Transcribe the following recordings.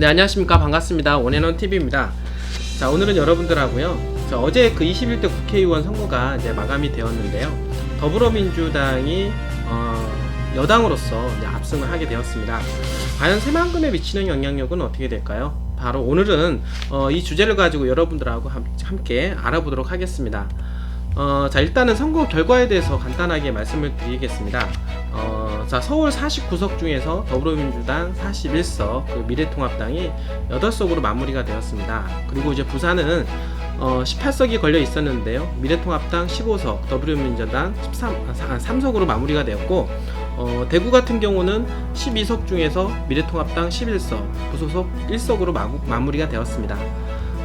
네, 안녕하십니까. 반갑습니다. 원앤원 TV입니다. 자, 오늘은 여러분들하고요. 어제 그 21대 국회의원 선거가 이제 마감이 되었는데요. 더불어민주당이 여당으로서 이제 압승을 하게 되었습니다. 과연 새만금에 미치는 영향력은 어떻게 될까요? 바로 오늘은 이 주제를 가지고 여러분들하고 함께 알아보도록 하겠습니다. 자, 일단은 선거 결과에 대해서 간단하게 말씀을 드리겠습니다. 자, 서울 49석 중에서 더불어민주당 41석, 그 미래통합당이 8석으로 마무리가 되었습니다. 그리고 이제 부산은 18석이 걸려 있었는데요. 미래통합당 15석, 더불어민주당 3석으로 마무리가 되었고, 대구 같은 경우는 12석 중에서 미래통합당 11석, 무소속 1석으로 마무리가 되었습니다.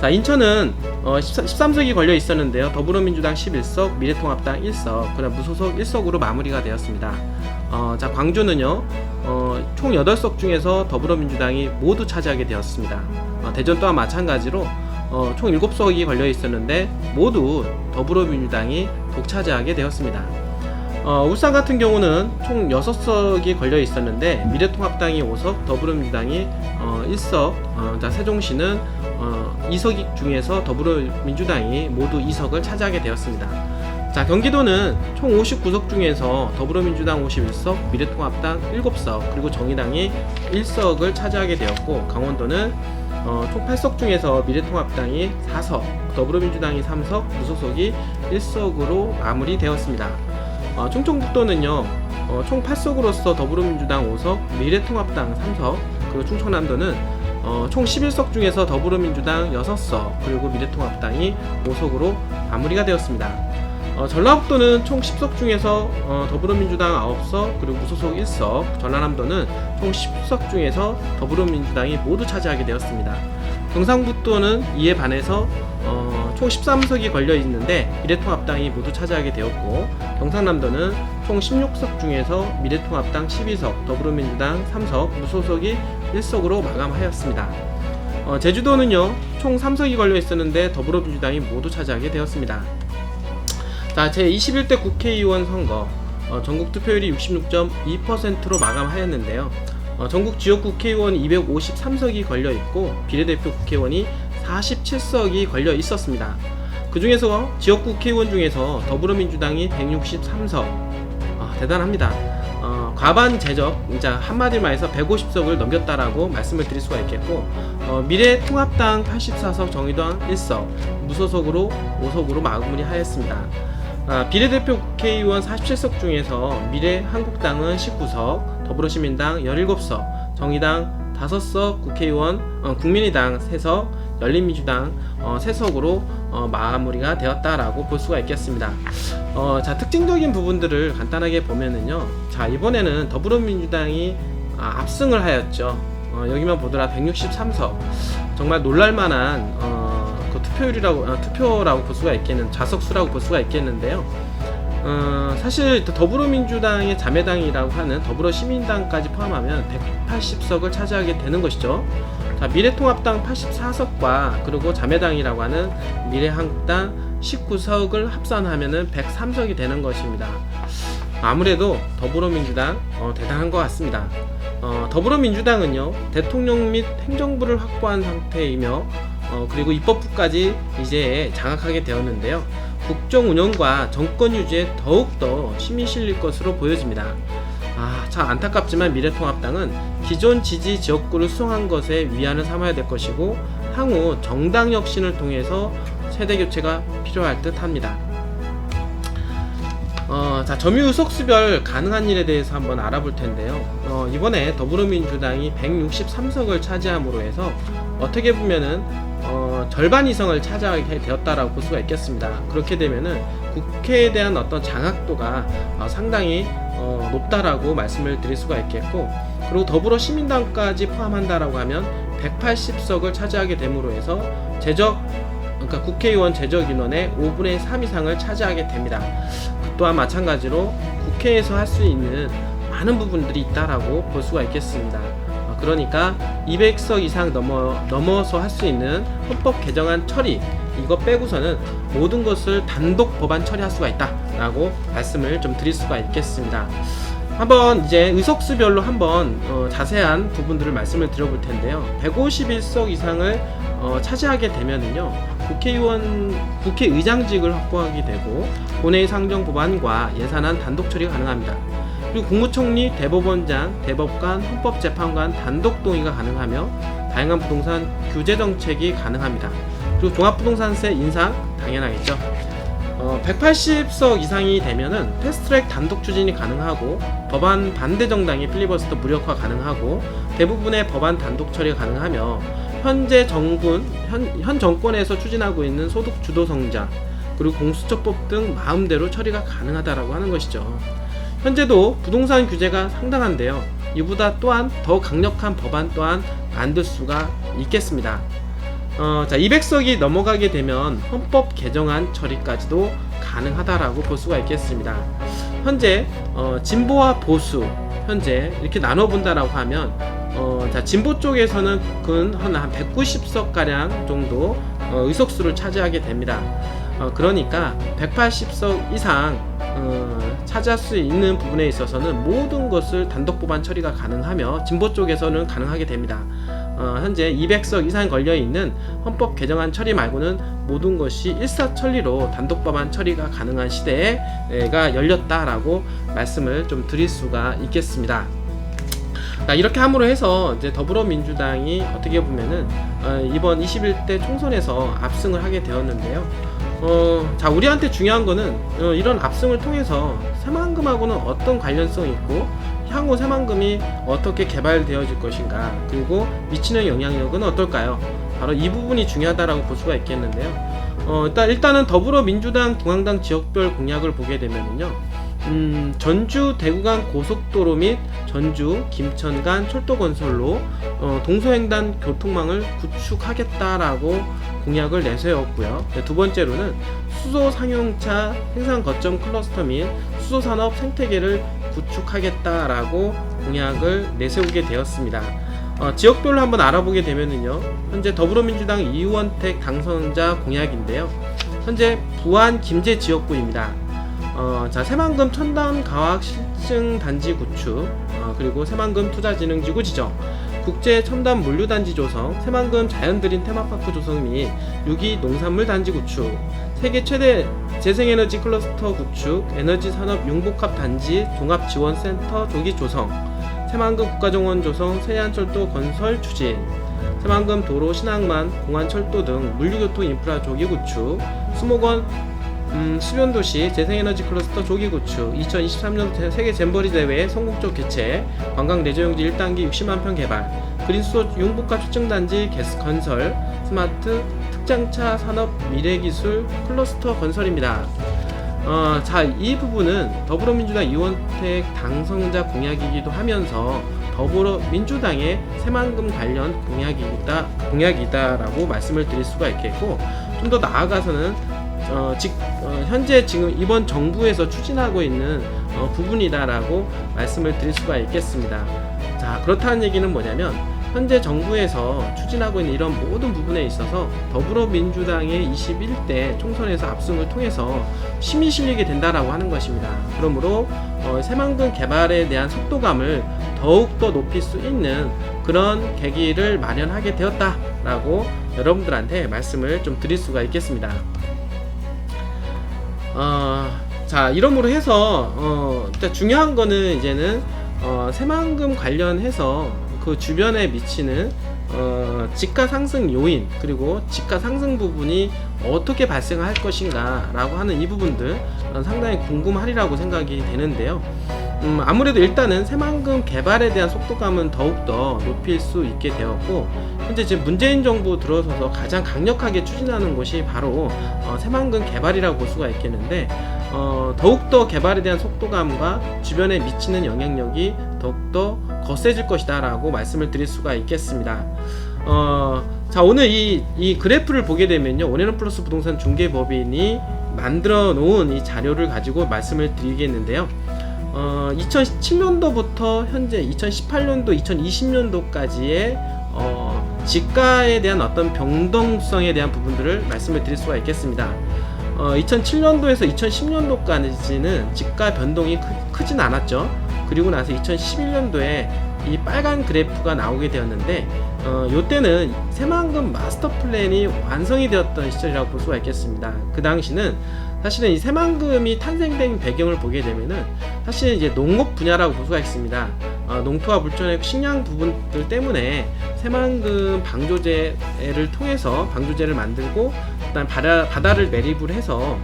자, 인천은 13석이 걸려 있었는데요. 더불어민주당 11석, 미래통합당 1석, 그다음 무소속 1석으로 마무리가 되었습니다. 자, 광주는요, 총 8석 중에서 더불어민주당이 모두 차지하게 되었습니다. 대전 또한 마찬가지로 총 7석이 걸려 있었는데 모두 더불어민주당이 독차지하게 되었습니다. 울산 같은 경우는 총 6석이 걸려 있었는데 미래통합당이 5석, 더불어민주당이 1석, 자, 세종시는 2석 중에서 더불어민주당이 모두 2석을 차지하게 되었습니다. 자, 경기도는 총 59석 중에서 더불어민주당 51석, 미래통합당 7석, 그리고 정의당이 1석을 차지하게 되었고, 강원도는 총 8석 중에서 미래통합당이 4석, 더불어민주당이 3석, 무소속이 1석으로 마무리되었습니다. 충청북도는요, 총 8석으로서 더불어민주당 5석, 미래통합당 3석, 그리고 충청남도는 총 11석 중에서 더불어민주당 6석, 그리고 미래통합당이 5석으로 마무리가 되었습니다. 전라북도는 총 10석 중에서 더불어민주당 9석, 그리고 무소속 1석, 전라남도는 총 10석 중에서 더불어민주당이 모두 차지하게 되었습니다. 경상북도는 이에 반해서 총 13석이 걸려 있는데 미래통합당이 모두 차지하게 되었고, 경상남도는 총 16석 중에서 미래통합당 12석, 더불어민주당 3석, 무소속이 1석으로 마감하였습니다. 제주도는요, 총 3석이 걸려 있었는데 더불어민주당이 모두 차지하게 되었습니다. 자, 제21대 국회의원 선거 전국 투표율이 66.2%로 마감하였는데요. 전국 지역 국회의원 253석이 걸려 있고 비례대표 국회의원이 47석이 걸려 있었습니다. 그 중에서 지역 국회의원 중에서 더불어민주당이 163석, 대단합니다. 과반 제적, 한마디로 말해서 150석을 넘겼다라고 말씀을 드릴 수가 있겠고, 미래통합당 84석, 정의당 1석, 무소속으로 5석으로 마무리하였습니다. 비례대표 국회의원 47석 중에서 미래한국당은 19석, 더불어시민당 17석, 정의당 5석, 국회의원 국민의당 3석, 열린민주당 3석으로 마무리가 되었다라고 볼 수가 있겠습니다. 자, 특징적인 부분들을 간단하게 보면은요, 자, 이번에는 더불어민주당이 압승을 하였죠. 여기만 보더라 163석, 정말 놀랄만한 투표라고 볼 수가 있겠는, 좌석수라고 볼 수가 있겠는데요. 사실 더불어민주당의 자매당이라고 하는 더불어시민당까지 포함하면 180석을 차지하게 되는 것이죠. 자, 미래통합당 84석과 그리고 자매당이라고 하는 미래한국당 19석을 합산하면은 103석이 되는 것입니다. 아무래도 더불어민주당 대단한 것 같습니다. 더불어민주당은요, 대통령 및 행정부를 확보한 상태이며 그리고 입법부까지 이제 장악하게 되었는데요. 국정 운영과 정권 유지에 더욱더 힘이 실릴 것으로 보여집니다. 참 안타깝지만 미래통합당은 기존 지지 지역구를 수성한 것에 위안을 삼아야 될 것이고, 향후 정당 혁신을 통해서 세대 교체가 필요할 듯 합니다. 자, 점유 의석수별 가능한 일에 대해서 한번 알아볼 텐데요. 이번에 더불어민주당이 163석을 차지함으로 해서 어떻게 보면은 절반 이상을 차지하게 되었다라고 볼 수가 있겠습니다. 그렇게 되면은 국회에 대한 어떤 장악도가 상당히 높다라고 말씀을 드릴 수가 있겠고, 그리고 더불어 시민당까지 포함한다라고 하면 180석을 차지하게 됨으로 해서 그러니까 국회의원 제적 인원의 5분의 3 이상을 차지하게 됩니다. 또한 마찬가지로 국회에서 할 수 있는 많은 부분들이 있다라고 볼 수가 있겠습니다. 그러니까 200석 이상 넘어서 할 수 있는 헌법 개정안 처리, 이거 빼고서는 모든 것을 단독 법안 처리할 수가 있다라고 말씀을 좀 드릴 수가 있겠습니다. 한번 이제 의석수별로 한번 자세한 부분들을 말씀을 드려볼 텐데요. 151석 이상을 차지하게 되면은요, 국회의장직을 확보하게 되고 본회의 상정 법안과 예산안 단독 처리가 가능합니다. 그리고 국무총리, 대법원장, 대법관, 헌법재판관 단독 동의가 가능하며 다양한 부동산 규제 정책이 가능합니다. 그리고 종합부동산세 인상 당연하겠죠. 180석 이상이 되면은 패스트트랙 단독 추진이 가능하고 법안 반대 정당의 필리버스터 무력화 가능하고 대부분의 법안 단독 처리가 가능하며 현재 현 정권에서 추진하고 있는 소득 주도 성장 그리고 공수처법 등 마음대로 처리가 가능하다라고 하는 것이죠. 현재도 부동산 규제가 상당한데요. 이보다 또한 더 강력한 법안 또한 만들 수가 있겠습니다. 200석이 넘어가게 되면 헌법 개정안 처리까지도 가능하다라고 볼 수가 있겠습니다. 현재 진보와 보수 현재 이렇게 나눠본다라고 하면 진보 쪽에서는 한 190석 가량 정도 의석수를 차지하게 됩니다. 그러니까 180석 이상 차지할 수 있는 부분에 있어서는 모든 것을 단독 법안 처리가 가능하며 진보 쪽에서는 가능하게 됩니다. 현재 200석 이상 걸려있는 헌법 개정안 처리 말고는 모든 것이 일사천리로 단독 법안 처리가 가능한 시대가 열렸다라고 말씀을 좀 드릴 수가 있겠습니다. 이렇게 함으로 해서 이제 더불어민주당이 어떻게 보면은 이번 21대 총선에서 압승을 하게 되었는데요. 우리한테 중요한 거는 이런 압승을 통해서 새만금하고는 어떤 관련성이 있고 향후 새만금이 어떻게 개발되어질 것인가, 그리고 미치는 영향력은 어떨까요? 바로 이 부분이 중요하다라고 볼 수가 있겠는데요. 일단은 더불어민주당 중앙당 지역별 공약을 보게 되면요, 전주 대구 간 고속도로 및 전주 김천 간 철도 건설로 동서횡단 교통망을 구축하겠다라고 공약을 내세웠고요. 두 번째로는 수소 상용차 생산 거점 클러스터 및 수소 산업 생태계를 구축하겠다라고 공약을 내세우게 되었습니다. 지역별로 한번 알아보게 되면은요, 현재 더불어민주당 이원택 당선자 공약인데요. 현재 부안 김제 지역구입니다. 새만금 첨단 과학 실증 단지 구축, 그리고 새만금 투자진흥지구 지정, 국제 첨단 물류단지 조성, 새만금 자연드림 테마파크 조성 및 유기 농산물 단지 구축, 세계 최대 재생에너지 클러스터 구축, 에너지 산업 융복합 단지 종합지원센터 조기 조성, 새만금 국가정원 조성, 서해안철도 건설 추진, 새만금 도로 신항만 공안철도 등 물류교통 인프라 조기 구축, 수목원 수변도시 재생에너지 클러스터 조기 구축, 2023년 세계 잼버리 대회 성공적 개최, 관광 레저용지 1단계 60만 평 개발, 그린수소 융복합 추증단지 건설, 스마트 특장차 산업 미래기술 클러스터 건설입니다. 이 부분은 더불어민주당 이원택 당선자 공약이기도 하면서 더불어민주당의 새만금 관련 공약이다라고 말씀을 드릴 수가 있겠고, 좀 더 나아가서는 현재 지금 이번 정부에서 추진하고 있는 부분이다라고 말씀을 드릴 수가 있겠습니다. 그렇다는 얘기는 뭐냐면, 현재 정부에서 추진하고 있는 이런 모든 부분에 있어서 더불어민주당의 21대 총선에서 압승을 통해서 힘이 실리게 된다라고 하는 것입니다. 그러므로 새만금 개발에 대한 속도감을 더욱더 높일 수 있는 그런 계기를 마련하게 되었다라고 여러분들한테 말씀을 좀 드릴 수가 있겠습니다. 이러므로 해서 일단 중요한 거는 이제는 새만금 관련해서 그 주변에 미치는 지가 상승 요인, 그리고 지가 상승 부분이 어떻게 발생할 것인가 라고 하는 이 부분들 상당히 궁금하리라고 생각이 되는데요. 아무래도 일단은 새만금 개발에 대한 속도감은 더욱더 높일 수 있게 되었고, 현재 지금 문재인 정부 들어서서 가장 강력하게 추진하는 것이 바로 새만금 개발이라고 볼 수가 있겠는데, 더욱더 개발에 대한 속도감과 주변에 미치는 영향력이 더욱더 거세질 것이다 라고 말씀을 드릴 수가 있겠습니다. 오늘 이 그래프를 보게 되면요, 원앤원 플러스 부동산 중개법인이 만들어 놓은 이 자료를 가지고 말씀을 드리겠는데요. 2017년도부터 현재 2018년도, 2020년도까지의 지가에 대한 어떤 변동성에 대한 부분들을 말씀을 드릴 수가 있겠습니다. 2007년도에서 2010년도까지는 지가 변동이 크진 않았죠. 그리고 나서 2011년도에 이 빨간 그래프가 나오게 되었는데 요때는 새만금 마스터 플랜이 완성이 되었던 시절이라고 볼 수가 있겠습니다. 그 당시는 사실은 이 새만금이 탄생된 배경을 보게 되면은 사실 이제 농업 분야라고 볼 수가 있습니다. 농토와 물전의 식량 부분들 때문에 새만금 방조제를 통해서 방조제를 만들고 그다음 바다를 매립을 해서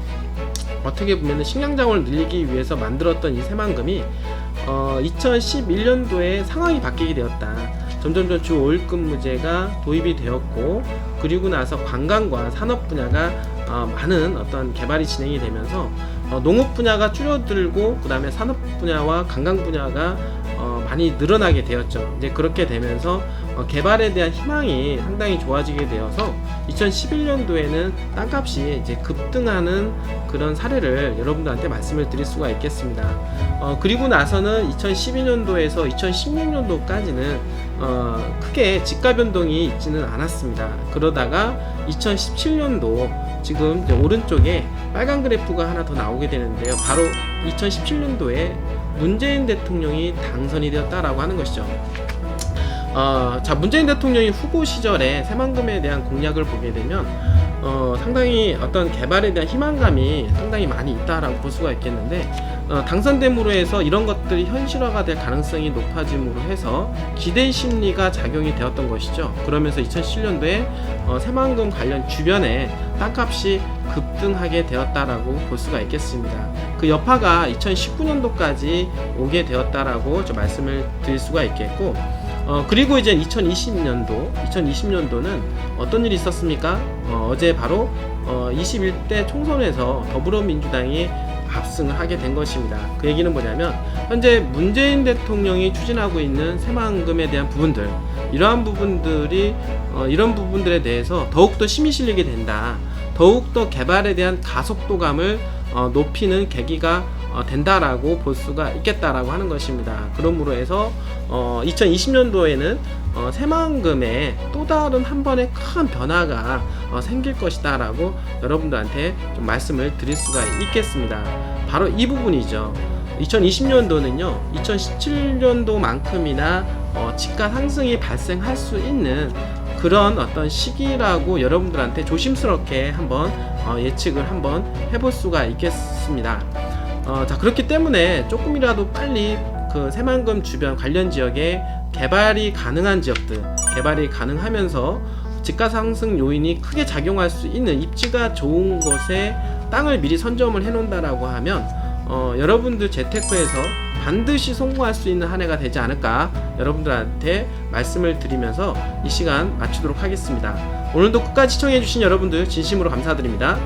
어떻게 보면 식량자원을 늘리기 위해서 만들었던 이 새만금이 2011년도에 상황이 바뀌게 되었다. 점점점 주 5일 근무제가 도입이 되었고, 그리고 나서 관광과 산업 분야가 많은 어떤 개발이 진행이 되면서 농업 분야가 줄어들고, 그 다음에 산업 분야와 관광 분야가 많이 늘어나게 되었죠. 이제 그렇게 되면서 개발에 대한 희망이 상당히 좋아지게 되어서 2011년도에는 땅값이 이제 급등하는 그런 사례를 여러분들한테 말씀을 드릴 수가 있겠습니다. 그리고 나서는 2012년도에서 2016년도까지는 크게 지가 변동이 있지는 않았습니다. 그러다가 2017년도 지금 이제 오른쪽에 빨간 그래프가 하나 더 나오게 되는데요. 바로 2017년도에 문재인 대통령이 당선이 되었다라고 하는 것이죠. 자, 문재인 대통령이 후보 시절에 새만금에 대한 공약을 보게 되면 상당히 어떤 개발에 대한 희망감이 상당히 많이 있다라고 볼 수가 있겠는데, 당선됨으로 해서 이런 것들이 현실화가 될 가능성이 높아짐으로 해서 기대 심리가 작용이 되었던 것이죠. 그러면서 2017년도에 새만금 관련 주변에 땅값이 급등하게 되었다라고 볼 수가 있겠습니다. 그 여파가 2019년도까지 오게 되었다라고 좀 말씀을 드릴 수가 있겠고, 그리고 이제 2020년도는 어떤 일이 있었습니까? 어제 바로 21대 총선에서 더불어민주당이 압승을 하게 된 것입니다. 그 얘기는 뭐냐면, 현재 문재인 대통령이 추진하고 있는 새만금에 대한 부분들, 이러한 부분들이 이런 부분들에 대해서 더욱더 힘이 실리게 된다. 더욱더 개발에 대한 가속도감을 높이는 계기가 된다라고 볼 수가 있겠다라고 하는 것입니다. 그러므로 해서 2020년도에는 새만금에 또 다른 한 번의 큰 변화가 생길 것이다 라고 여러분들한테 좀 말씀을 드릴 수가 있겠습니다. 바로 이 부분이죠. 2020년도는요 2017년도만큼이나 지가 상승이 발생할 수 있는 그런 어떤 시기라고 여러분들한테 조심스럽게 한번 예측을 한번 해볼 수가 있겠습니다. 자, 그렇기 때문에 조금이라도 빨리 그 새만금 주변 관련 지역에 개발이 가능한 지역들, 개발이 가능하면서 지가 상승 요인이 크게 작용할 수 있는 입지가 좋은 곳에 땅을 미리 선점을 해 놓는다라고 하면 여러분들 재테크에서 반드시 성공할 수 있는 한 해가 되지 않을까 여러분들한테 말씀을 드리면서 이 시간 마치도록 하겠습니다. 오늘도 끝까지 시청해 주신 여러분들 진심으로 감사드립니다.